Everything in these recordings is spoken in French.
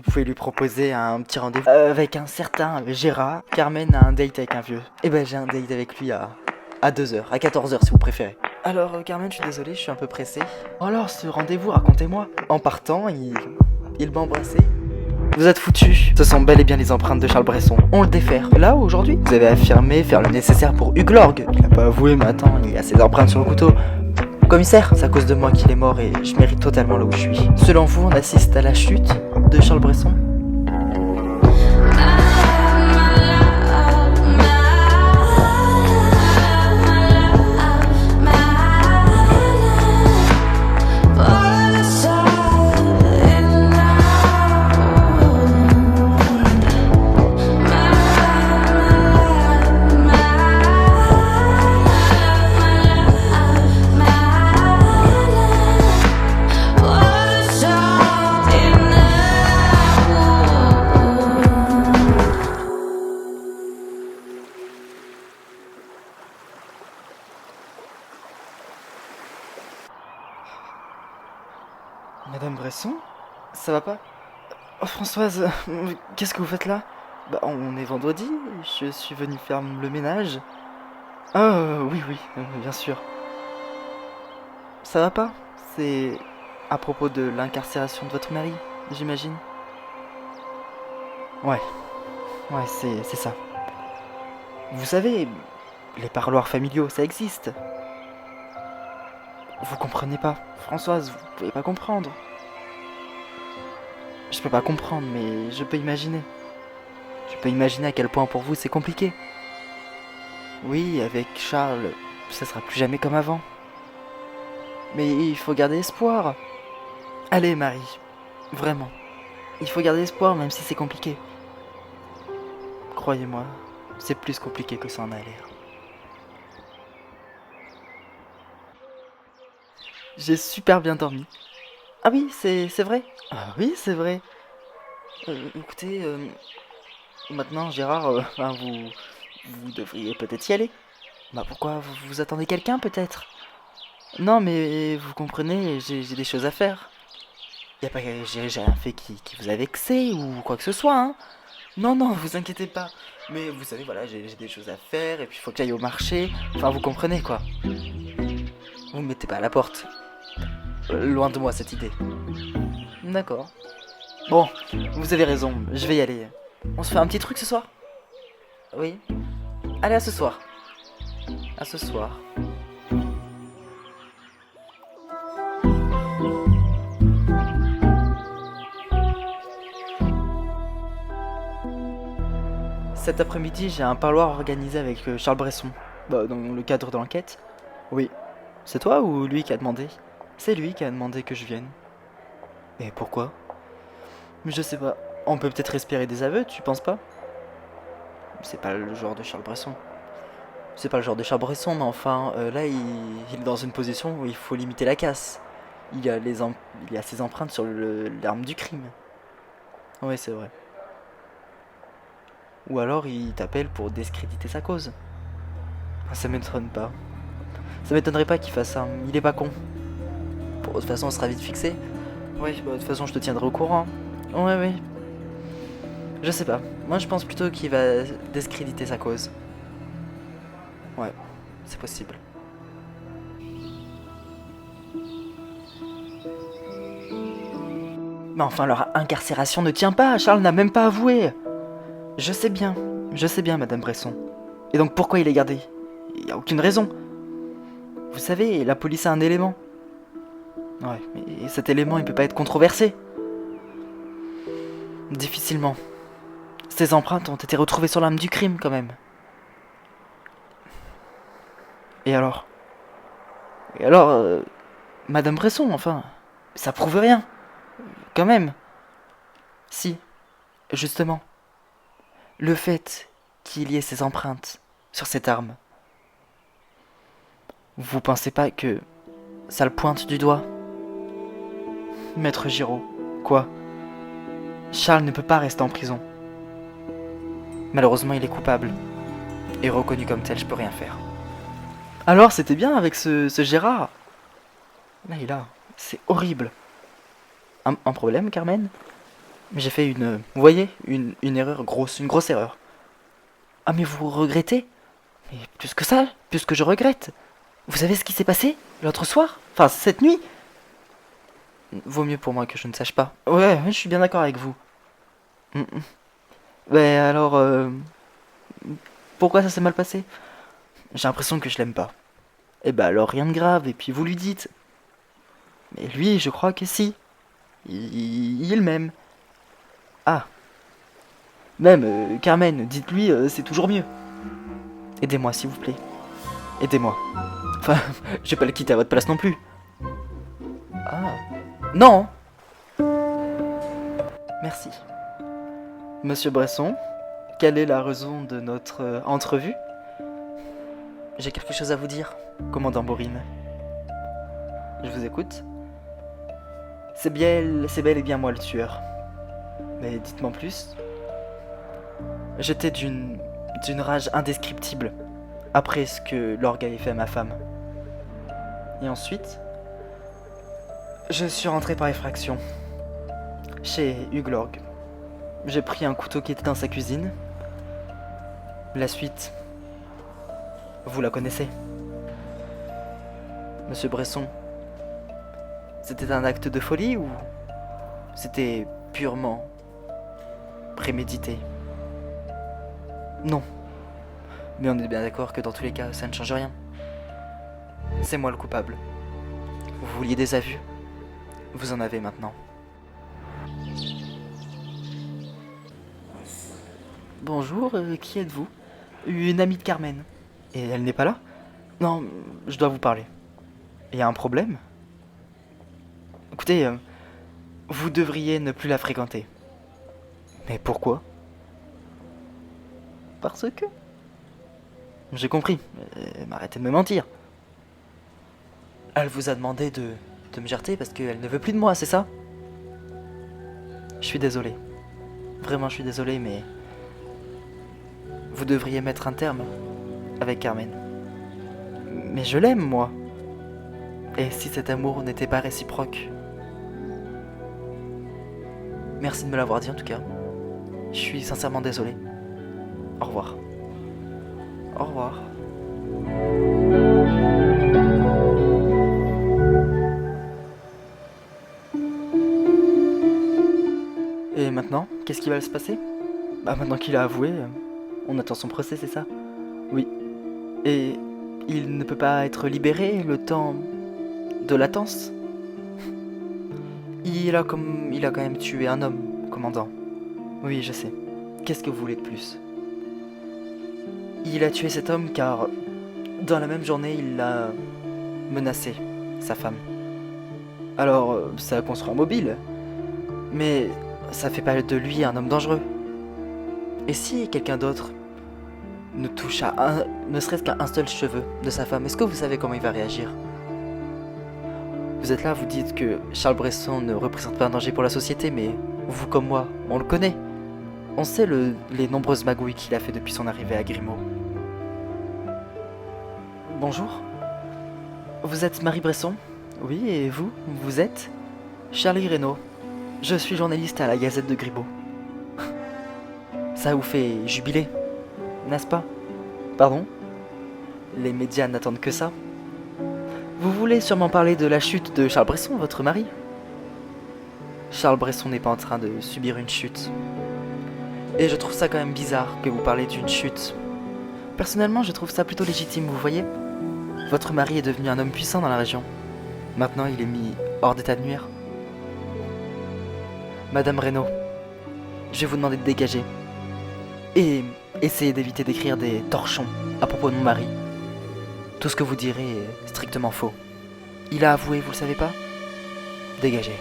Vous pouvez lui proposer un petit rendez-vous avec un certain Gérard. Carmen a un date avec un vieux. Et ben j'ai un date avec lui à 2h, à 14h si vous préférez. Alors Carmen, je suis désolé, je suis un peu pressé. Alors ce rendez-vous, racontez-moi. En partant, il m'a embrassé. Vous êtes foutus. Ce sont bel et bien les empreintes de Charles Bresson. On le défère. Là, aujourd'hui, vous avez affirmé faire le nécessaire pour Hugues Lorgue. Il n'a pas avoué, mais attends, il y a ses empreintes sur le couteau. Commissaire, c'est à cause de moi qu'il est mort et je mérite totalement là où je suis. Selon vous, on assiste à la chute de Charles Bresson? Madame Bresson? Ça va pas? Oh, Françoise, qu'est-ce que vous faites là? Bah, on est vendredi, je suis venu faire le ménage. Ah, oui, bien sûr. Ça va pas? C'est à propos de l'incarcération de votre mari, j'imagine? Ouais, c'est ça. Vous savez, les parloirs familiaux, ça existe. Vous comprenez pas, Françoise, vous pouvez pas comprendre. Je peux pas comprendre, mais je peux imaginer. Je peux imaginer à quel point pour vous c'est compliqué. Oui, avec Charles, ça sera plus jamais comme avant. Mais il faut garder espoir. Allez, Marie, vraiment. Il faut garder espoir même si c'est compliqué. Croyez-moi, c'est plus compliqué que ça en a l'air. J'ai super bien dormi. Ah oui, c'est vrai. Ah oui, c'est vrai. Écoutez, maintenant Gérard, ben, vous devriez peut-être y aller. Bah pourquoi vous attendez quelqu'un peut-être? Non mais vous comprenez, j'ai des choses à faire. Y a pas, j'ai rien fait qui vous a vexé ou quoi que ce soit, hein. Non, vous inquiétez pas. Mais vous savez, voilà, j'ai des choses à faire et puis il faut que j'aille au marché. Enfin, vous comprenez quoi. Vous me mettez pas à la porte. Loin de moi cette idée. D'accord. Bon, vous avez raison, je vais y aller. On se fait un petit truc ce soir? Oui. Allez, à ce soir. À ce soir. Cet après-midi, j'ai un parloir organisé avec Charles Bresson. Bah, dans le cadre de l'enquête. Oui. C'est toi ou lui qui a demandé? C'est lui qui a demandé que je vienne. Et pourquoi? Je sais pas. On peut peut-être espérer des aveux, tu penses pas? C'est pas le genre de Charles Bresson. C'est pas le genre de Charles Bresson, mais enfin, là, il est dans une position où il faut limiter la casse. Il y a ses empreintes sur l'arme du crime. Oui, c'est vrai. Ou alors il t'appelle pour discréditer sa cause. Ah, ça m'étonne pas. Ça m'étonnerait pas qu'il fasse ça. Il est pas con. Bon, de toute façon, on sera vite fixé. Oui, bah, de toute façon, je te tiendrai au courant. Ouais. Je sais pas. Moi, je pense plutôt qu'il va discréditer sa cause. Ouais, c'est possible. Mais enfin, leur incarcération ne tient pas. Charles n'a même pas avoué. Je sais bien, Madame Bresson. Et donc pourquoi il est gardé? Il n'y a aucune raison. Vous savez, la police a un élément. Ouais, mais cet élément, il peut pas être controversé. Difficilement. Ces empreintes ont été retrouvées sur l'arme du crime, quand même. Et alors? Madame Bresson, enfin, ça prouve rien. Quand même. Si, justement. Le fait qu'il y ait ces empreintes sur cette arme, vous pensez pas que ça le pointe du doigt? Maître Giraud, quoi? Charles ne peut pas rester en prison. Malheureusement, il est coupable. Et reconnu comme tel, je peux rien faire. Alors, c'était bien avec ce Gérard? Là, c'est horrible. Un problème, Carmen? J'ai fait vous voyez, une erreur grosse, une grosse erreur. Ah mais vous regrettez? Mais plus que ça, plus que je regrette. Vous savez ce qui s'est passé l'autre soir? Enfin, cette nuit? Vaut mieux pour moi que je ne sache pas. Ouais, je suis bien d'accord avec vous. Mm, mm. Mais alors, pourquoi ça s'est mal passé? J'ai l'impression que je l'aime pas. Eh ben alors rien de grave, et puis vous lui dites. Mais lui, je crois que si. Il m'aime. Ah, même, Carmen, dites-lui, c'est toujours mieux. Aidez-moi, s'il vous plaît. Aidez-moi. Enfin, je vais pas le quitter à votre place non plus. Ah. Non. Merci. Monsieur Bresson, quelle est la raison de notre entrevue? J'ai quelque chose à vous dire, commandant Borim. Je vous écoute. C'est bel et bien moi le tueur. Mais dites-moi plus. J'étais d'une rage indescriptible après ce que l'orgue avait fait à ma femme. Et ensuite, je suis rentré par effraction chez Hugues l'orgue. J'ai pris un couteau qui était dans sa cuisine. La suite, vous la connaissez. Monsieur Bresson, c'était un acte de folie ou c'était purement prémédité? Non. Mais on est bien d'accord que dans tous les cas, ça ne change rien. C'est moi le coupable. Vous vouliez des aveux? Vous en avez maintenant. Bonjour, qui êtes-vous? Une amie de Carmen. Et elle n'est pas là? Non, je dois vous parler. Il y a un problème? Écoutez, vous devriez ne plus la fréquenter. Mais pourquoi? Parce que... J'ai compris, mais arrêtez de me mentir. Elle vous a demandé de me jarter parce qu'elle ne veut plus de moi, c'est ça? Je suis désolé. Vraiment, je suis désolé, mais... Vous devriez mettre un terme avec Carmen. Mais je l'aime, moi. Et si cet amour n'était pas réciproque? Merci de me l'avoir dit en tout cas. Je suis sincèrement désolé. Au revoir. Au revoir. Et maintenant, qu'est-ce qui va se passer? Bah maintenant qu'il a avoué, on attend son procès, c'est ça? Oui. Et il ne peut pas être libéré le temps de latence? Il a quand même tué un homme, commandant. Oui, je sais. Qu'est-ce que vous voulez de plus? Il a tué cet homme car, dans la même journée, il a menacé sa femme. Alors, ça a construit un mobile, mais ça fait pas de lui un homme dangereux. Et si quelqu'un d'autre ne touche ne serait-ce qu'à un seul cheveu de sa femme, est-ce que vous savez comment il va réagir? Vous êtes là, vous dites que Charles Bresson ne représente pas un danger pour la société, mais vous comme moi, on le connaît. On sait les nombreuses magouilles qu'il a fait depuis son arrivée à Grimaud. Bonjour. Vous êtes Marie Bresson? Oui, et vous? Vous êtes? Charlie Reynaud. Je suis journaliste à la Gazette de Grimaud. Ça vous fait jubiler, n'est-ce pas? Pardon? Les médias n'attendent que ça. Vous voulez sûrement parler de la chute de Charles Bresson, votre mari? Charles Bresson n'est pas en train de subir une chute. Et je trouve ça quand même bizarre que vous parlez d'une chute. Personnellement, je trouve ça plutôt légitime, vous voyez? Votre mari est devenu un homme puissant dans la région. Maintenant, il est mis hors d'état de nuire. Madame Reynaud, je vais vous demander de dégager. Et essayez d'éviter d'écrire des torchons à propos de mon mari. Tout ce que vous direz est strictement faux. Il a avoué, vous le savez pas? Dégagez.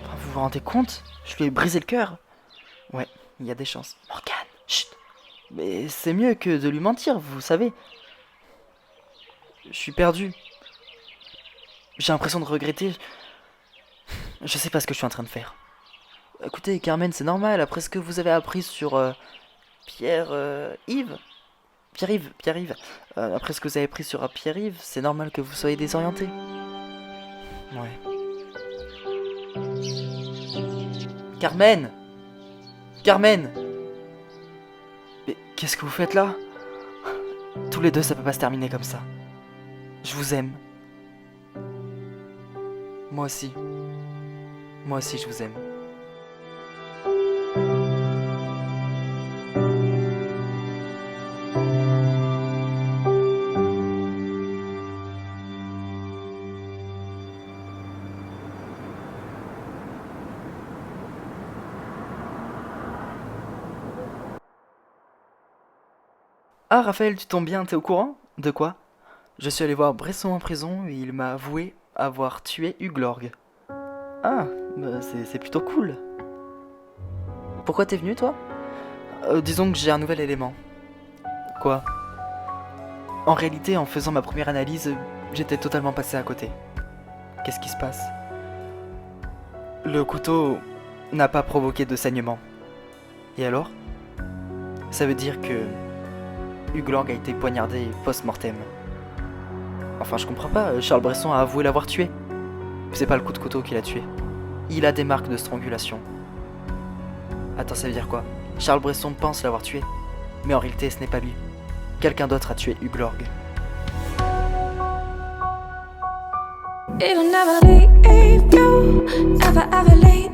Vous vous rendez compte? Je lui ai brisé le cœur. Ouais, il y a des chances. Morgane, chut. Mais c'est mieux que de lui mentir, vous savez. Je suis perdu. J'ai l'impression de regretter. Je sais pas ce que je suis en train de faire. Écoutez, Carmen, c'est normal, après ce que vous avez appris sur Pierre Yves. Pierre-Yves, après ce que vous avez pris sur Pierre-Yves, c'est normal que vous soyez désorienté. Ouais. Carmen! Carmen! Mais qu'est-ce que vous faites là? Tous les deux, ça peut pas se terminer comme ça. Je vous aime. Moi aussi. Moi aussi, je vous aime. Ah, Raphaël, tu tombes bien, t'es au courant? De quoi? Je suis allé voir Bresson en prison et il m'a avoué avoir tué Hugues Lorgue. Ah, bah c'est plutôt cool. Pourquoi t'es venu, toi? Disons que j'ai un nouvel élément. Quoi? En réalité, en faisant ma première analyse, j'étais totalement passé à côté. Qu'est-ce qui se passe? Le couteau n'a pas provoqué de saignement. Et alors? Ça veut dire que Hugues Lang a été poignardé post-mortem. Enfin, je comprends pas, Charles Bresson a avoué l'avoir tué. C'est pas le coup de couteau qui l'a tué. Il a des marques de strangulation. Attends, ça veut dire quoi? Charles Bresson pense l'avoir tué. Mais en réalité, ce n'est pas lui. Quelqu'un d'autre a tué Hugues Lorgue. It'll never leave you, never ever leave